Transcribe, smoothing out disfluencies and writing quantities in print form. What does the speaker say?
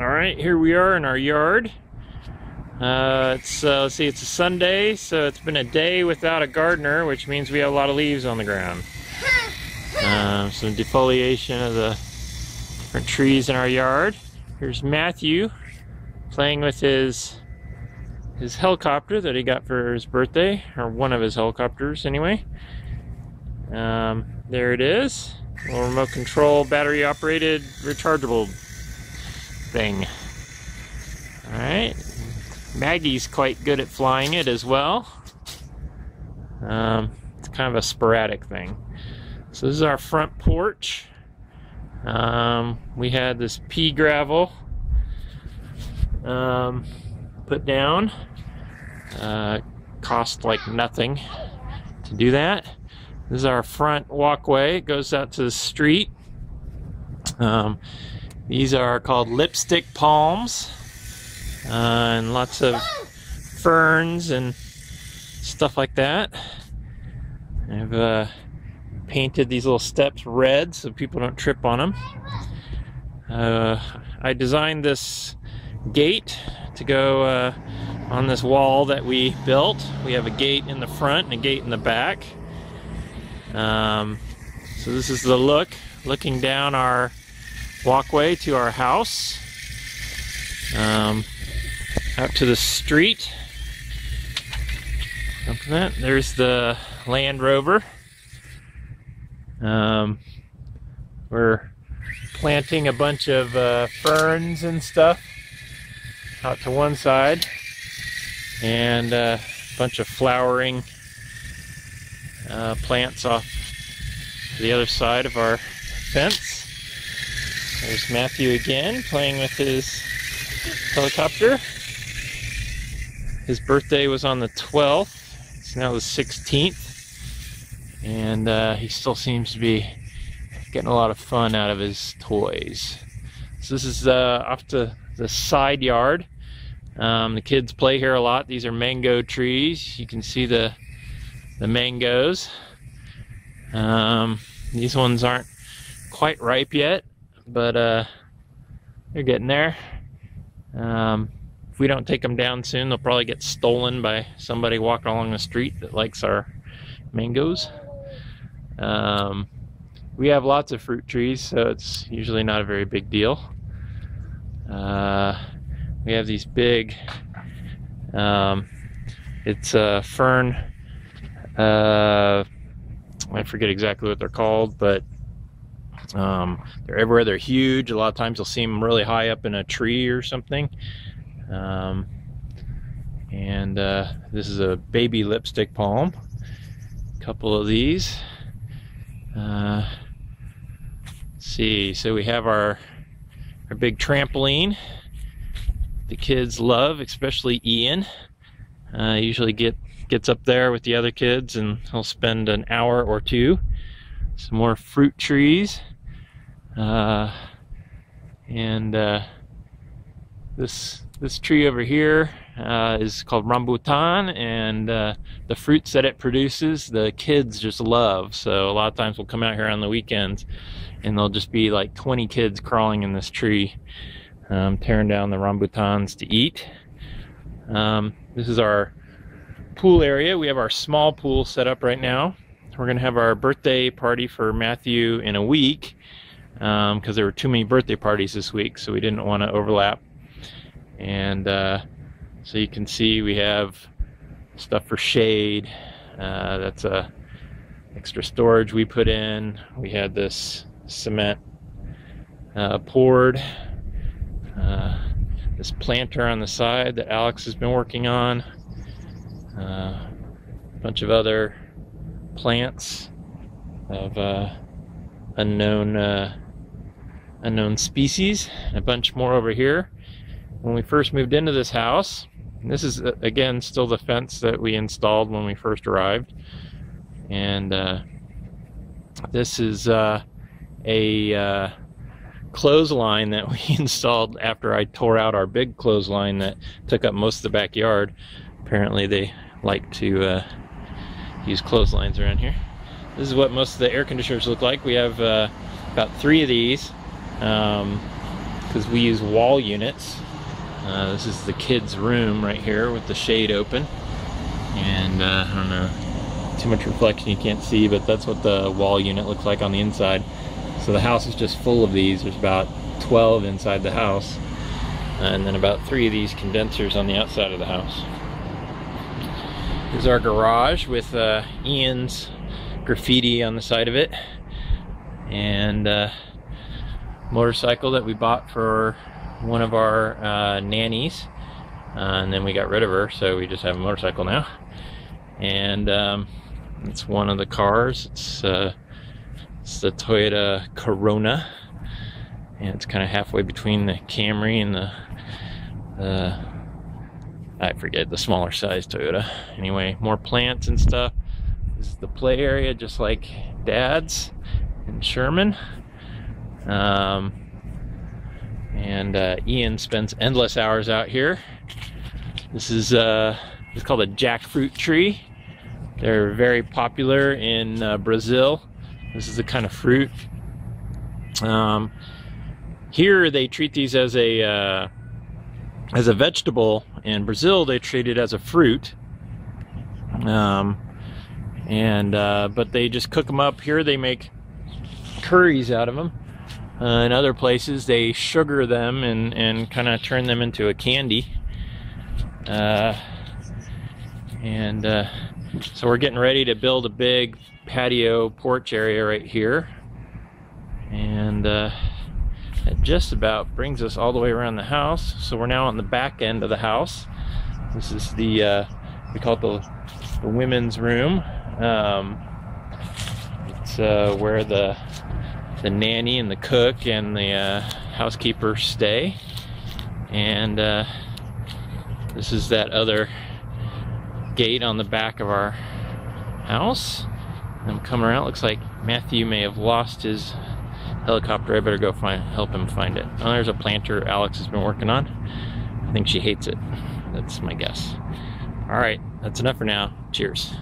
Alright, here we are in our yard. Let's see, it's a Sunday, so it's been a day without a gardener, which means we have a lot of leaves on the ground. Some defoliation of the different trees in our yard. Here's Matthew playing with his helicopter that he got for his birthday, or one of his helicopters anyway. There it is, a little remote control, battery operated, rechargeable thing. Alright, Maggie's quite good at flying it as well. It's kind of a sporadic thing. So this is our front porch. We had this pea gravel put down. Cost like nothing to do that. This is our front walkway. It goes out to the street. These are called lipstick palms, and lots of ferns and stuff like that. I've painted these little steps red so people don't trip on them. I designed this gate to go on this wall that we built. We have a gate in the front and a gate in the back. So this is the look, looking down our walkway to our house, out to the street. After that, there's the Land Rover. We're planting a bunch of ferns and stuff out to one side, and a bunch of flowering plants off to the other side of our fence. There's Matthew again playing with his helicopter. His birthday was on the 12th. It's now the 16th, and he still seems to be getting a lot of fun out of his toys. So this is off to the side yard. The kids play here a lot. These are mango trees. You can see the mangoes. These ones aren't quite ripe yet, but they're getting there. If we don't take them down soon, they'll probably get stolen by somebody walking along the street that likes our mangoes. We have lots of fruit trees, so it's usually not a very big deal. We have these big, it's a fern, I forget exactly what they're called, but they're everywhere. They're huge. A lot of times you'll see them really high up in a tree or something. This is a baby lipstick palm. A couple of these. Let's see, so we have our big trampoline. The kids love, especially Ian. Usually gets up there with the other kids and he'll spend an hour or two. Some more fruit trees. This tree over here is called rambutan, and the fruits that it produces the kids just love. So a lot of times we'll come out here on the weekends and there'll just be like 20 kids crawling in this tree, tearing down the rambutans to eat. This is our pool area. We have our small pool set up right now. We're gonna have our birthday party for Matthew in a week, because there were too many birthday parties this week, so we didn't want to overlap. And so you can see we have stuff for shade. That's extra storage we put in. We had this cement poured. This planter on the side that Alex has been working on. A bunch of other plants of unknown species. A bunch more over here. When we first moved into this house, and this is again still the fence that we installed when we first arrived, and this is a clothesline that we installed after I tore out our big clothesline that took up most of the backyard. Apparently they like to use clotheslines around here. This is what most of the air conditioners look like. We have about 3 of these. because we use wall units. This is the kids' room right here with the shade open. And I don't know, too much reflection you can't see, but that's what the wall unit looks like on the inside. So the house is just full of these. There's about 12 inside the house, and then about 3 of these condensers on the outside of the house. Here's our garage with Ian's graffiti on the side of it, and motorcycle that we bought for one of our nannies, and then we got rid of her, so we just have a motorcycle now. And it's one of the cars. It's the Toyota Corona, and it's kind of halfway between the Camry and the I forget, the smaller size Toyota. Anyway, more plants and stuff. This is the play area, just like Dad's in Sherman. Ian spends endless hours out here. This is it's called a jackfruit tree. They're very popular in Brazil. This is the kind of fruit. Here they treat these as a vegetable. In Brazil they treat it as a fruit. But they just cook them up. Here they make curries out of them. In other places they sugar them and kind of turn them into a candy. So we're getting ready to build a big patio porch area right here, and it just about brings us all the way around the house. So we're now on the back end of the house. This is the we call it the women's room. It's where the nanny and the cook and the housekeeper stay, and this is that other gate on the back of our house. I'm coming around. It looks like Matthew may have lost his helicopter. I better go help him find it. Oh, there's a planter Alex has been working on. I think she hates it. That's my guess. All right, that's enough for now. Cheers.